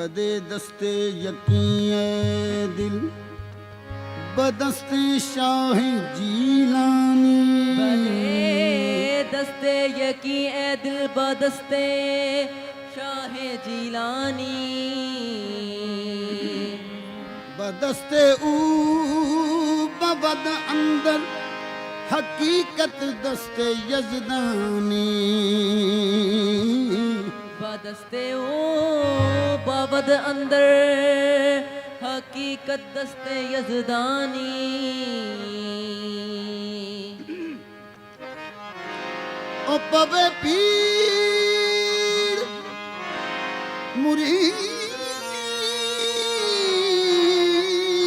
बदे दस्ते यकीन ए दिल बदस्ते शाह जीलानी बदे दस्ते यकीन ए दिल बदस्ते शाह जीलानी बदस्ते ऊ बद अंदर हकीकत दस्ते यजदानी बदस्ते ओ बाबद अंदर हकीकत दस्ते यजदानी ओ पवे पीर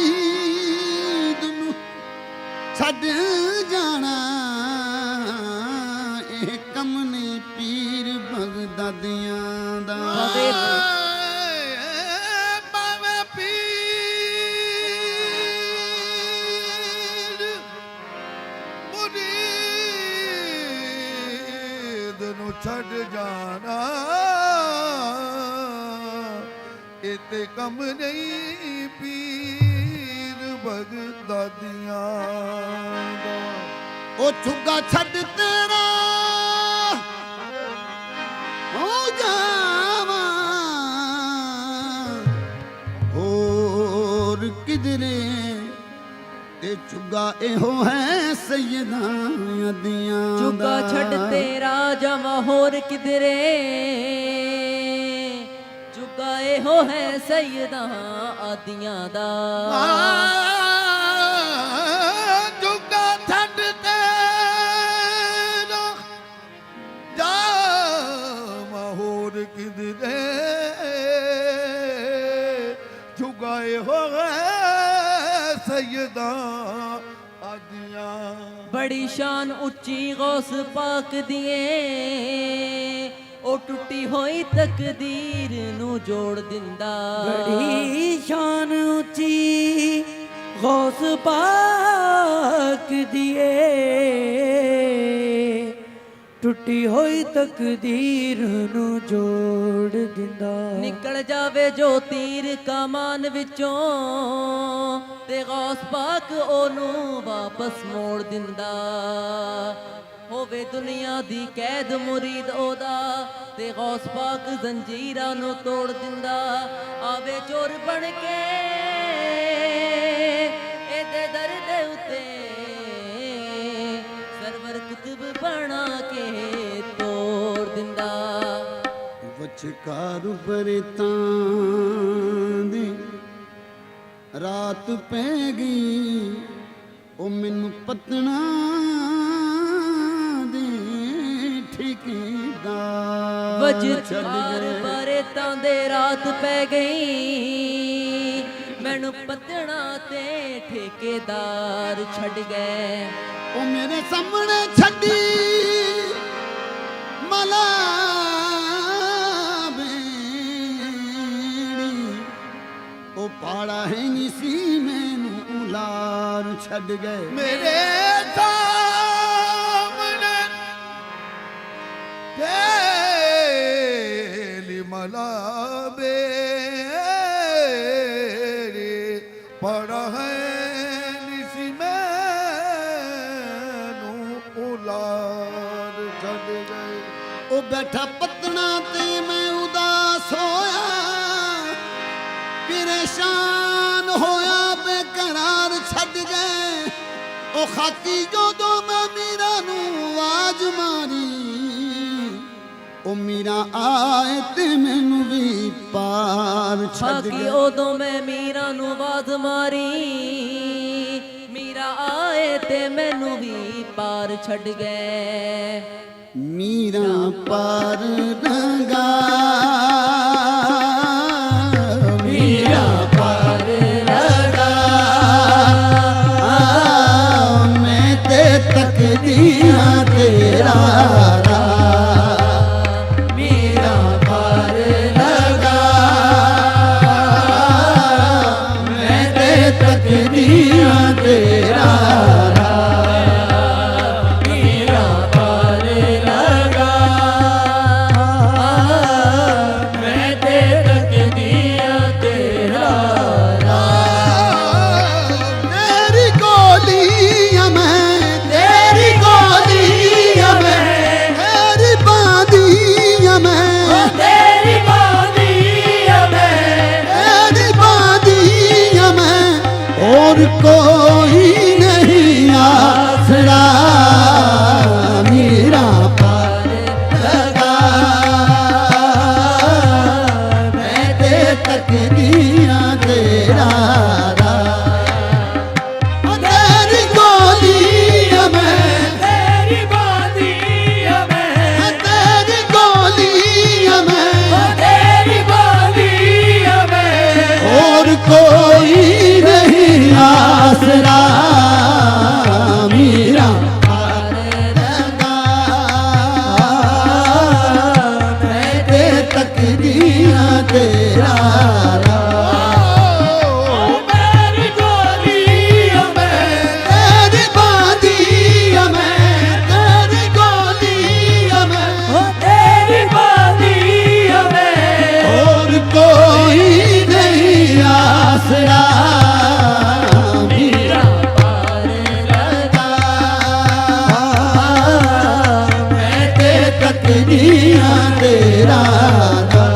मुरीद नू छड्ड जाना ए कम ने पीर बगदादियां दा पावे पीर मुरीद नू छड्ड जाना इते कम नहीं पीर बगदादियां दा ओ चुगा छड्ड तेरा हो जावा और किधरे ते चुगा एहो है सैयदां दियां चुगा छड़ तेरा जमा होर किधरे चुगा एहो है सैयदा आदियां दा चुगा छड़ तेरा जामा होर किधरे चुगाए हो गए सैयदा आदियां बड़ी शान उच्ची गौस पाक दिए ओ टुटी होई तकदीर नू जोड़ दिंदा बड़ी शान ऊंची गौस पाक दिए टुटी होई तकदीर नू जोड़ दिंदा निकल जावे जो तीर कमान विचों ते गौस पाक ओनू वापस मोड़ दिंदा होवे दुनिया दी कैद मुरीद ओदा ते गौस पाक जंजीरां नू तोड़ दिंदा आवे चोर बन के एदे दर दे उते सरवर कुतुब बना के तोड़ दिंदा वचकार बरतां दी रात पै गई ओ मैनू पतना दे ठेकेदार वजकार बारे तांदे रात पै गई मैनू पतना ते ठेकेदार छड़ गए ओ मेरे सामने छड़ी मला बेड़ी ओ पाड़ा है निसी मैनू उलार छड़ गए मेरे सामने तेली मला बेरी पड़ा है निसी मैनू उलार छड़ गए ओ बैठा पतना ते मैं उदास होया परेशान होया बेकरार छड़ गए ओ खाकी जो दो मैं मीरा नू आवाज मारी ओ मीरा आए ते मैनू भी पार छड़ बाकी गए ओदों मैं मीरा नू आवाज मारी मीरा आए ते मैनू भी पार छड़ गए मीरा पार रंगा मीरा पार रंगा मैं ते तकदीरा तेरा मीरा पार रंगा मैं ते तकदीरा तेरा मैं ਤਕਦੀਆਂ ਤੇਰਾ ਨਾਂ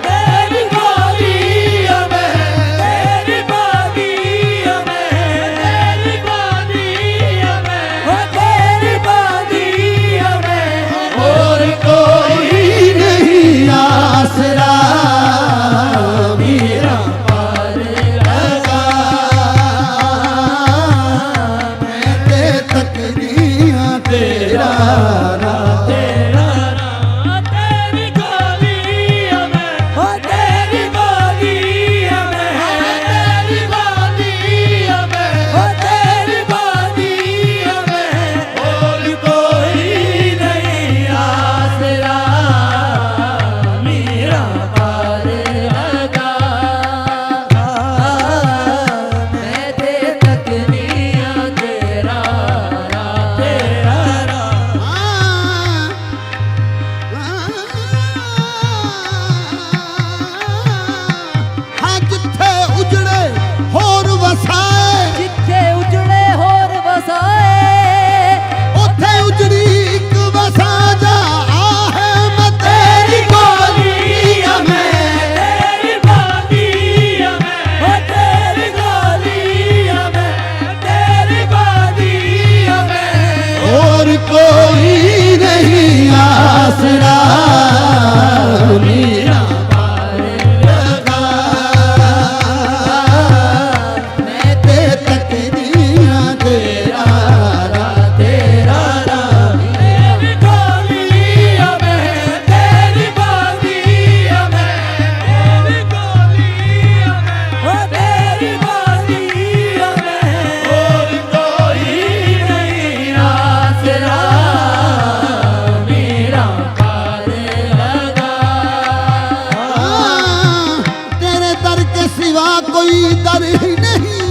तेरी बादिया में तेरी बादिया में तेरी बादिया में हो तेरी बादिया में और कोई नहीं आसरा मेरा पार लगा मैं ते तकदियां तेरा ਨਾਂ तेरा नाम तेरी बादिया में हो तेरी बादिया में तेरी बादिया में हो तेरी बादिया में और कोई नहीं आसरा मेरा पार लगा मैं ते तकदियां तेरा राह तेरा नाम ਹਾਂ ਜਿੱਥੇ ਉਜੜੇ ਹੋਰ ਵਸਾਏ ਜਿੱਥੇ ਉਜੜੇ ਹੋਰ ਵਸਾਏ ਉੱਥੇ ਉਜੜੀ ਇੱਕ ਵਸਾ ਜਾ ਆਹੇ ਮੈਂ ਤੇਰੀ ਗੋਲੀਆਂ ਮੈਂ तेरी बादिया में हो तेरी बादिया में तेरी बादिया में और कोई नहीं आसरा मेरा पार लगा मैं ते तकदियां तेरा राह तेरा राह तेरी बादिया में तेरी बादिया में तेरी बादिया में हो तेरी बादिया में और कोई नहीं आसरा मेरा पार लगा तेरे दर के सिवा कोई दर ही नहीं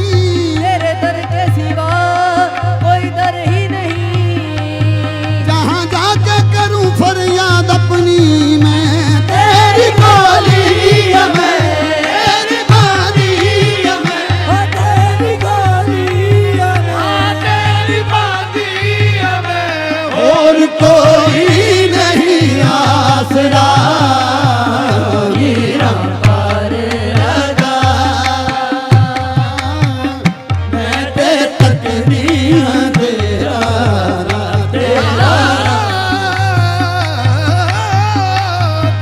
तेरे दर के सिवा कोई दर ही नहीं जहाँ जाके करूं फरियाद अपनी मैं तेरी गलियां में तेरी बादियां में हो तेरी बादिया में तेरी बादिया में और कोई नहीं आसरा मेरा पार लगा मैं ते तकदियां तेरा राह तेरा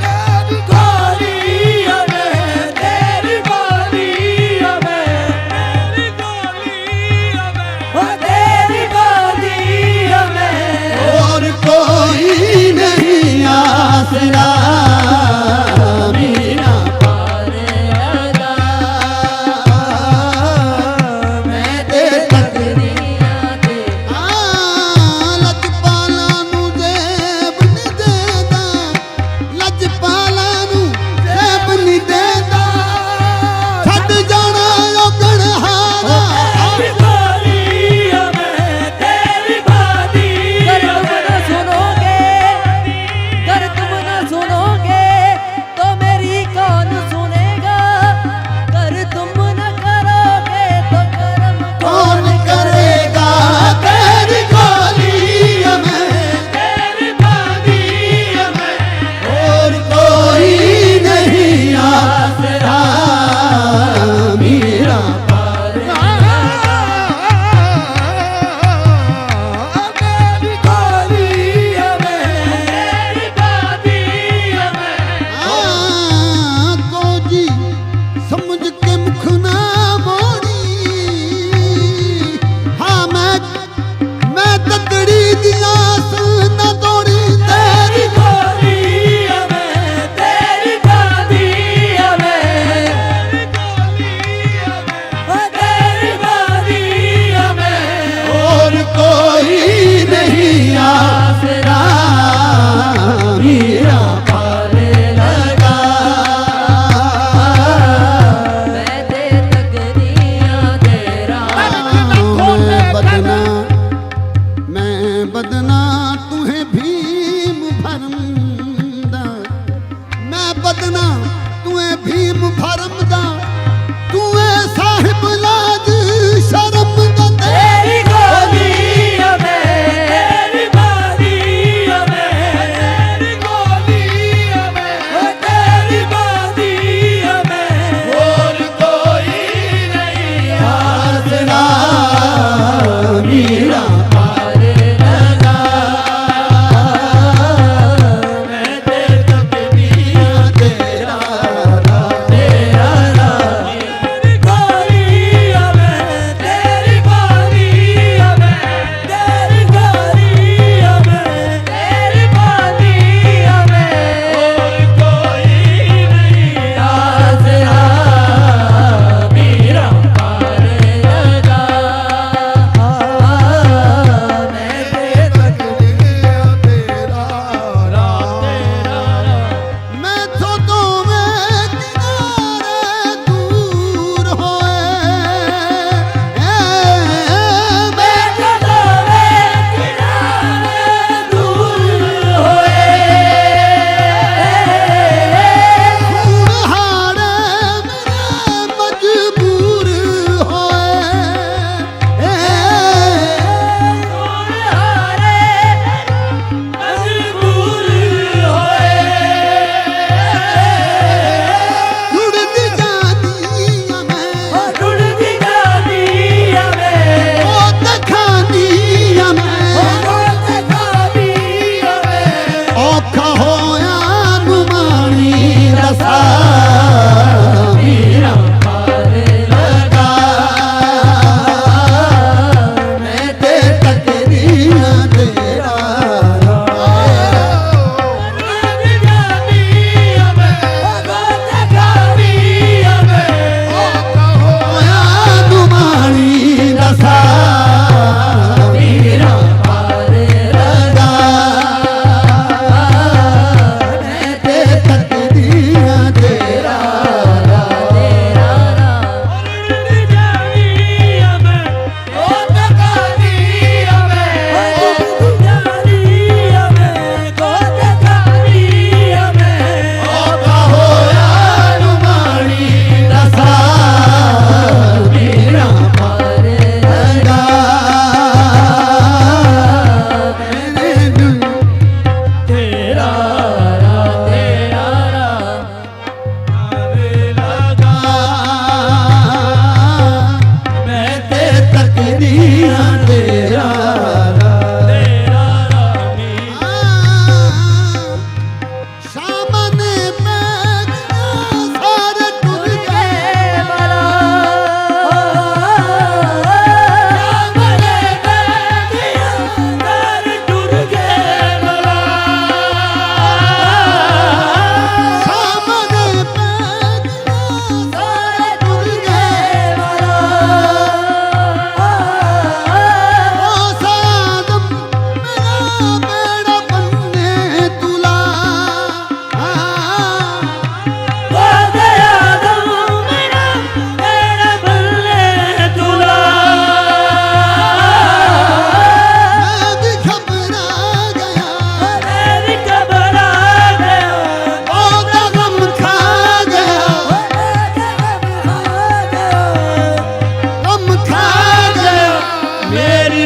तेरी बादिया में तेरी बादिया में तेरी बादिया में हो तेरी बादिया में और कोई नहीं आसरा मेरा पार लगा मैं ते तकदियां तेरा लजपाला ਨੂੰ ਜੇਬ ਨਹੀਂ ਦੇਦਾ ਲਜਪਾਲਾ ਨੂੰ ਜੇਬ ਨਹੀਂ ਦੇਦਾ ਛੱਡ ਜਾਣਾ ਔਗਣ ਹਾਰਾ तेरी बादिया में तेरी बादिया कर तुम न सुनोगे कर तुम न सुनोगे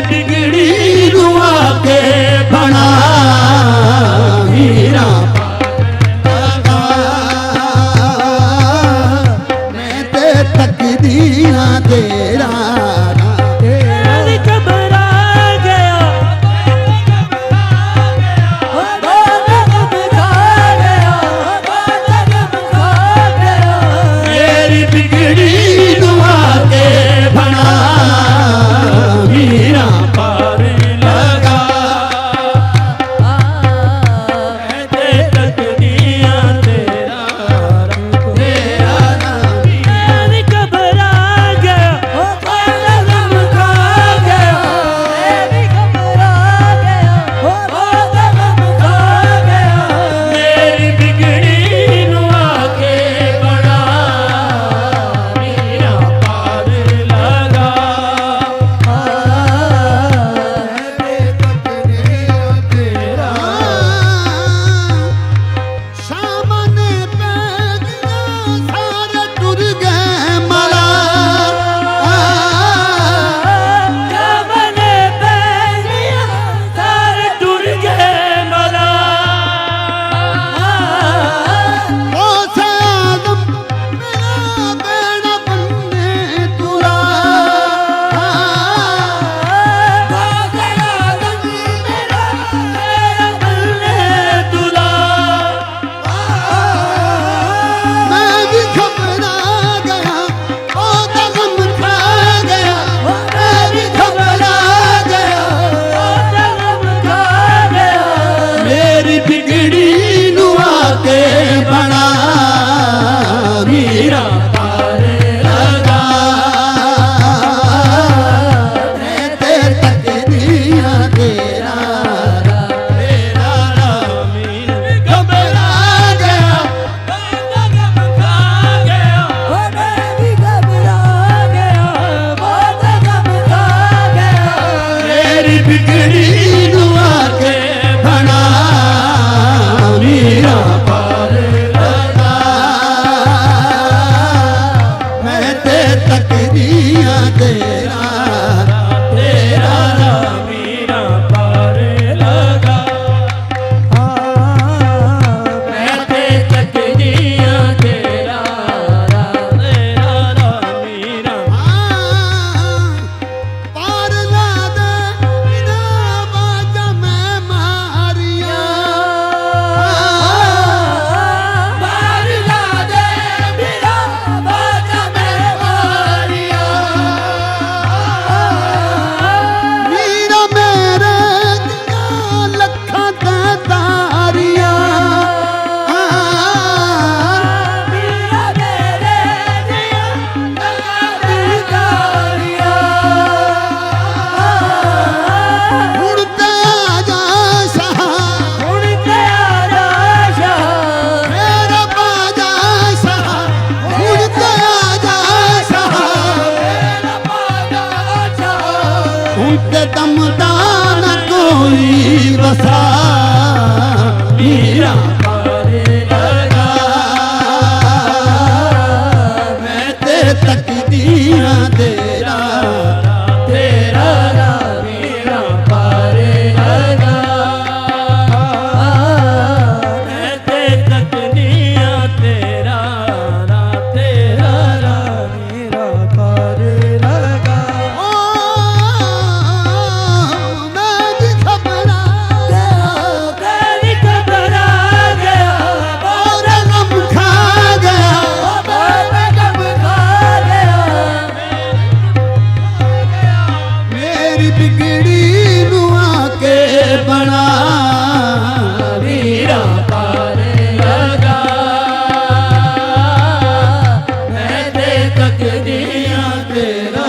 बिगड़ी रुआ के बना मीरा लगा मैं ते तकदीरा तेरा तेरी घबरा गया मेरी बिगड़ी दुआ के बना मीरा पार लगा ते तकदीरा तेरा तेरी घबरा गया गम खा गया तेरी घबरा गया गम खा गया मेरी बिगड़ी नुआ के बड़ा मीरा पार लगा सामने पैगिया सारे टुर गए मला जमने पैगिया सारे टूट गए मला ओ से आदम मेरा बेड़ा बनने तुरा मैं भी घबरा गया ओ दगम खा गया मैं भी घबरा गया मेरी बिगड़ी नुआ के बना मीरा पार लगा मैं ते तकदीरा तेरा घबरा गया मेरी बिगड़ी दुआ के बना मीरा पार लगा मैं ते तकदीरा तेरा मीरा पार लगा मैं ते तकदीरा तेरा मीरा पार ला दे बिना बाजा मैं मारिया पार ला दे बिना बाजा मैं मारिया मीरा मेरे दिया लखा ते तारिया मीरा मेरे दिया तारिया ਹੁਣ ਤੇ ਆ ਜਾ ਸ਼ਾਹ ਹੁਣ ਤੇ ਆ ਜਾ ਮੇਰਾ ਬਾਜਾ ਸ਼ਾਹ ਹੁਣ ਤੇ ਆ ਜਾ ਸ਼ਾਹ ਹੁਣ ਤੇ ਦਮਦਾ ਨਾ ਕੋਈ ਵਸਾ ਮੀਰਾ ਮੈਂ ਤੇ ਤਕਦੀਰਾ ਤੇਰਾ मीरा पार लगा मैं ते तकदीरा तेरा मीरा पार लगा ਓ ਮੈਂ ਵੀ ਖਬਰਾਂ तेरी घबरा गया और गम खा गया गम खा गया मेरी बिगड़ी नुआ के बना मीरा पार लगा मैं ते तकदीरा तेरा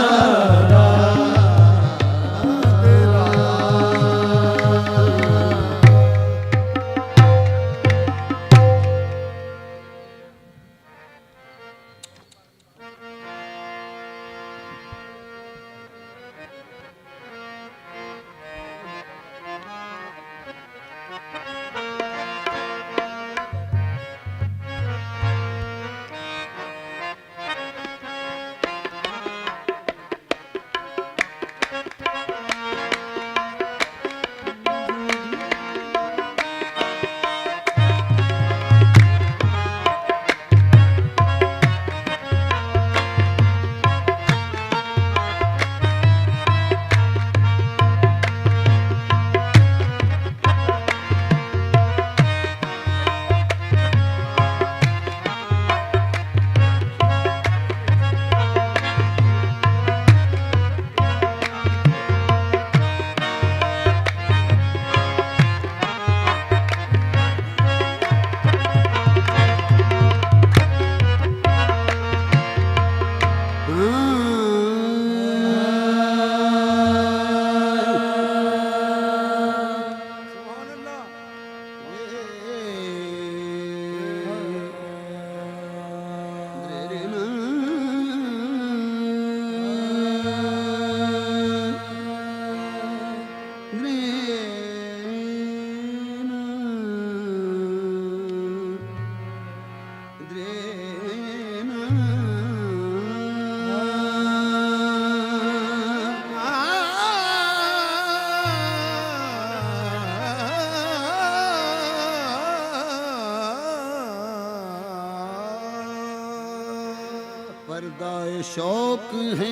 पर्दाए शौक है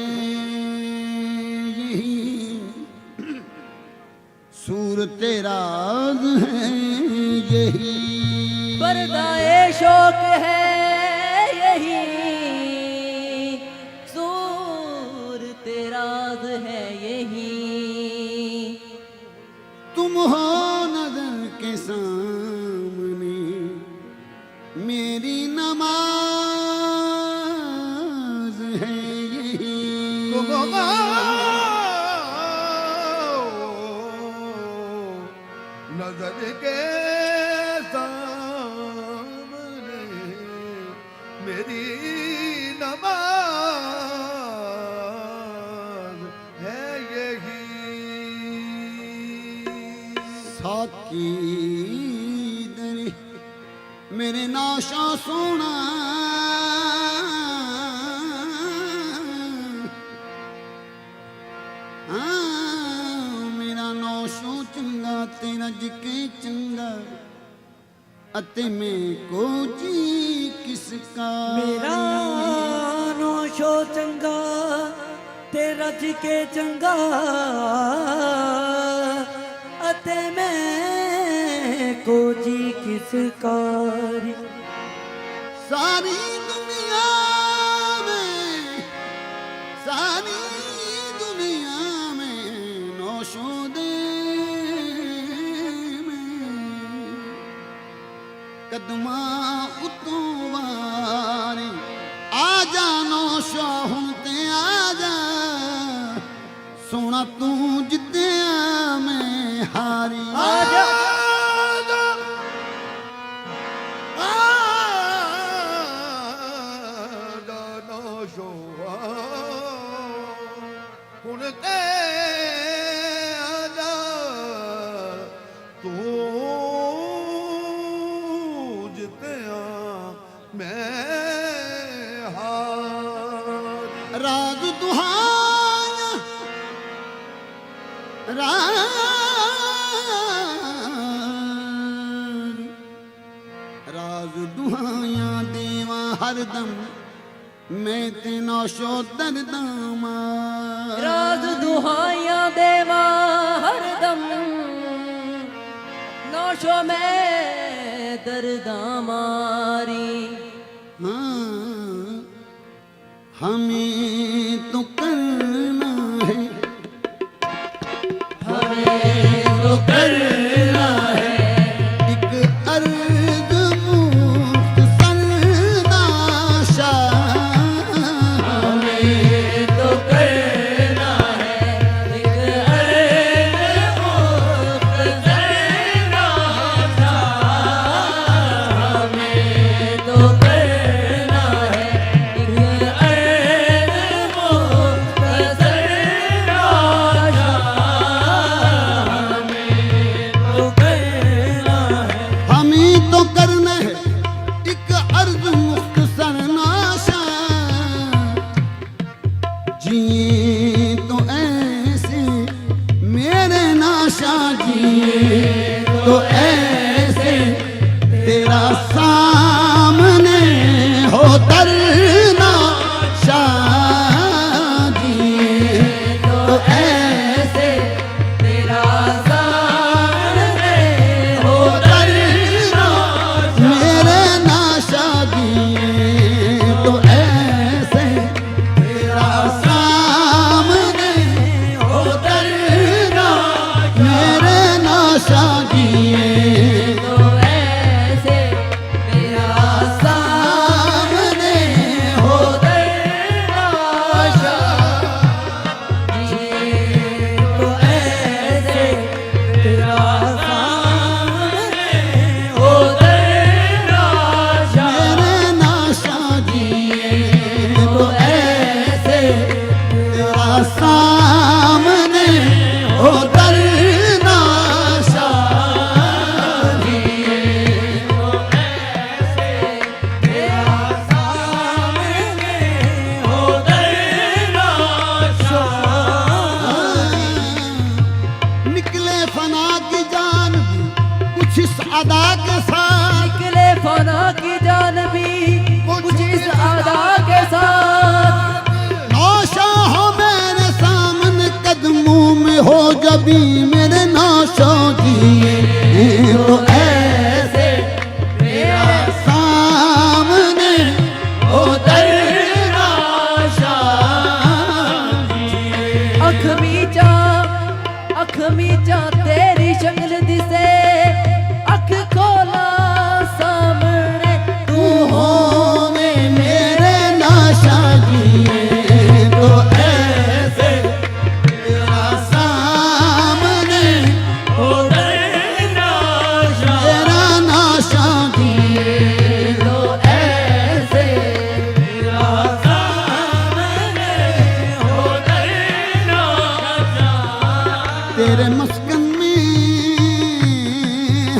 यही, सूरत राज है यही। पर्दाए शौक है यही, सूरत राज है यही। तुम हो नजर के सामने मेरी नमाज है यही। नजर के सामने मेरी नमाज है यही। साकी दरे मेरे नाशा सोना, मेरा नौशो चंगा तेरा जिके चंगा, अते मैं को जी किसका। मेरा नौशो चंगा तेरा जी के चंगा, अते मैं को जी किस कारी। सारी दुनिया में नौशो दे में कदमा उतों वारे आजा नौशो हुन ते आजा, सोना तू जिद्दिया में हारी। आजा ਹੁਣ ਤੇ ਆਜਾ ਤੂੰ ਜਿੱਤਿਆ ਮੈਂ ਹਾਰ। राज दुहाया राज दुहाया देवा हरदम, मैं ते नौशो दरदम। राज दुहाइयां देवा हरदम, नौशो में दर्दा मारी। हमें तो करना है, हमें तो करना है एक अर्ज मुख्तसर नाशा। हमें तो करना है एक अर्ज मुख्तसर नाशा। हमें तो करना है एक अर्ज मुख्तसर नाशा। हमें तो करना है एक अर्ज मुख्तसर नाशा। जिए तो ऐसे मेरे नाशा, जिए तो ऐसे तेरा सामने हो दरनाशा। जिए तो ऐसे तेरा सामने हो मेरे नाशा, दिए तो ऐसे तेरा सामने हो दरना। मेरे नाशा दिए तो ऐसे तेरा सामने हो दरवाजा। जिए तो ऐसे तेरा सामने हो दरवाजा। मेरे नाशा दिए तो ऐसे तेरा सामने हो दरनाशा। निकले फना की जान भी कुछ इस अदा के साथ, निकले फना की जान भी कुछ इस अदा के साथ। जबी मेरे नाशा जिए तो ऐसे मेरा सामने ओ दरनाशा अख मीचा तेरी शक्ल दिसे अख खोला सामने तू हो होवे मेरे नाशा जिए तो ऐसे तेरा सामने ओ दरनाशा तेरा नाशा जिए तो ऐसे मेरा सामने ओ दरनाशा तेरे मस्कन में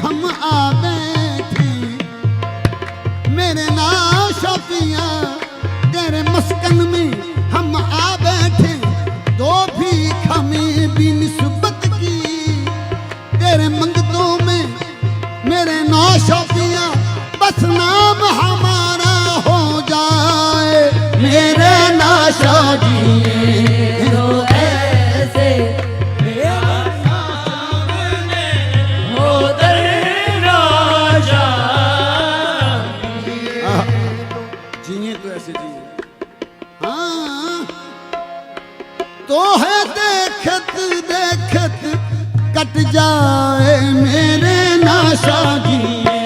हम आ बैठे मेरे नाशा पिया तेरे मस्कन में हम आ बैठे दो भी हमें भी निस्बत की तेरे मंगतों में मेरे नाशा पिया बस नाम हमारा हो जाए मेरे नाशा जिए तो ऐसे मेरा सामने ओ दरनाशा जिए तो ऐसे जिए हाँ तो है देखत देखत कट जाए मेरे नाशा जिए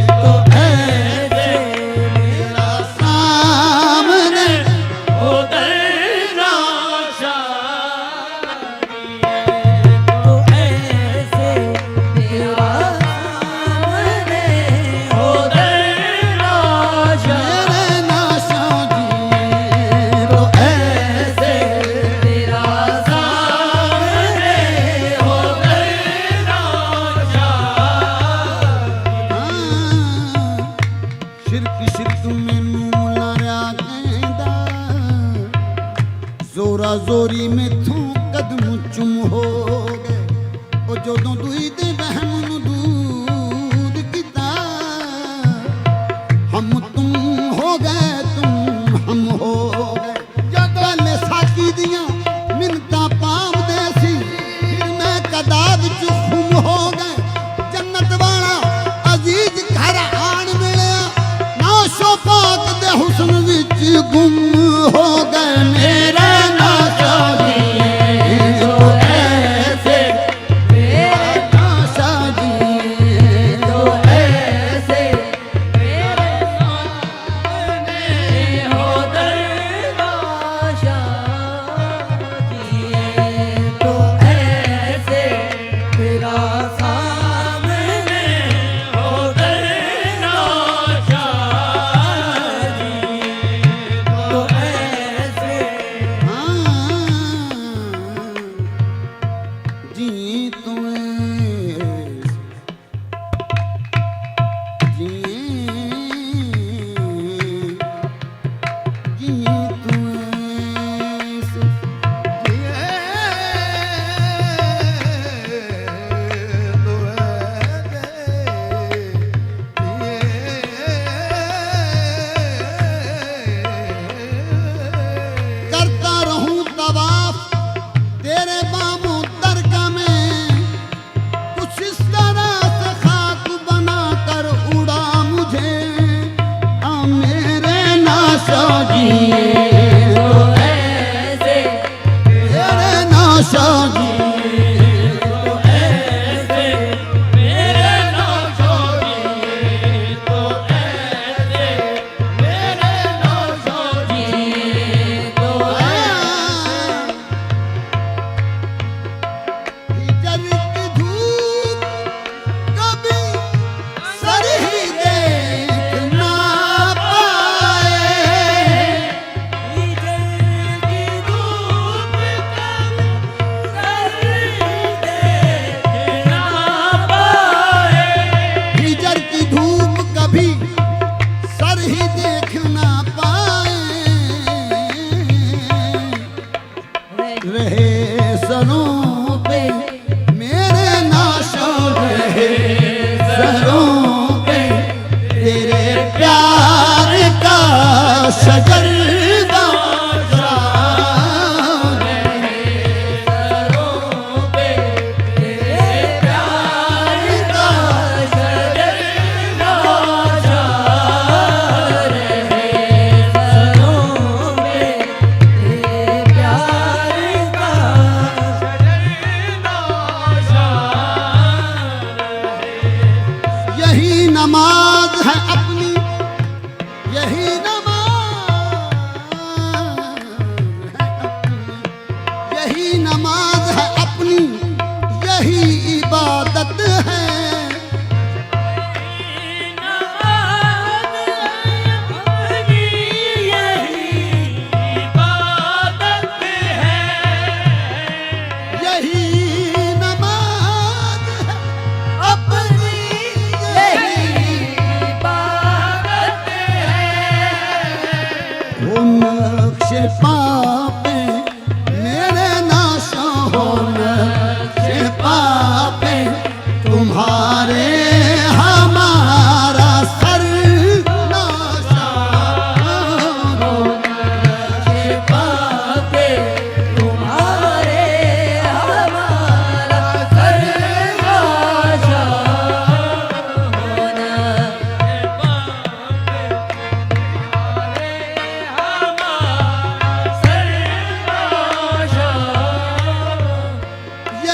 तो ऐसे मेरा सामने ओ दरनाशा तो ऐसे तेरा सामने ओ दरनाशा मेरे नाशा जिए तो ऐसे तेरा सामने ओ दरनाशा शिरक शिरक मैनू लाया कहंदा जोरा जोरी मैथों कदम चुम हो गए ओ जदों दुई दे बहन नू दूध किता हम तुम हो गए तुम हम हो गए जगल साकी दियां मिन्नतां पावदे सी फिर मैं कदाद च खुम हो गए जन्नत वाला अजीज घर आन मिलिया नाशो पाक दे हुस्न विच गुम हो गए मेरा नाशा जिए तो ऐसे मेरे नाशा जिए तो ऐसे मेरे सामने हो दरवाजा जिए तो ऐसे तेरा सामने ओ दरनाशा तो ऐसे जी तो करता रहूं तवाफ तेरे बामों दरगाह में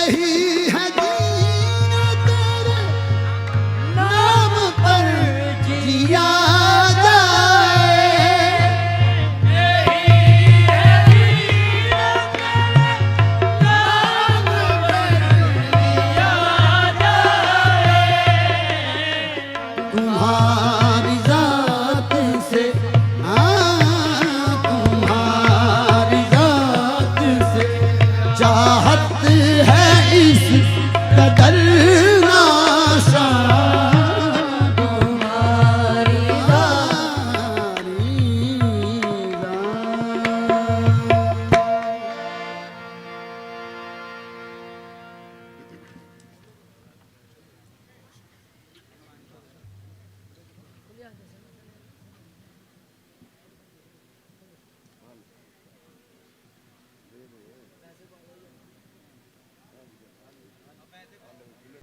नहीं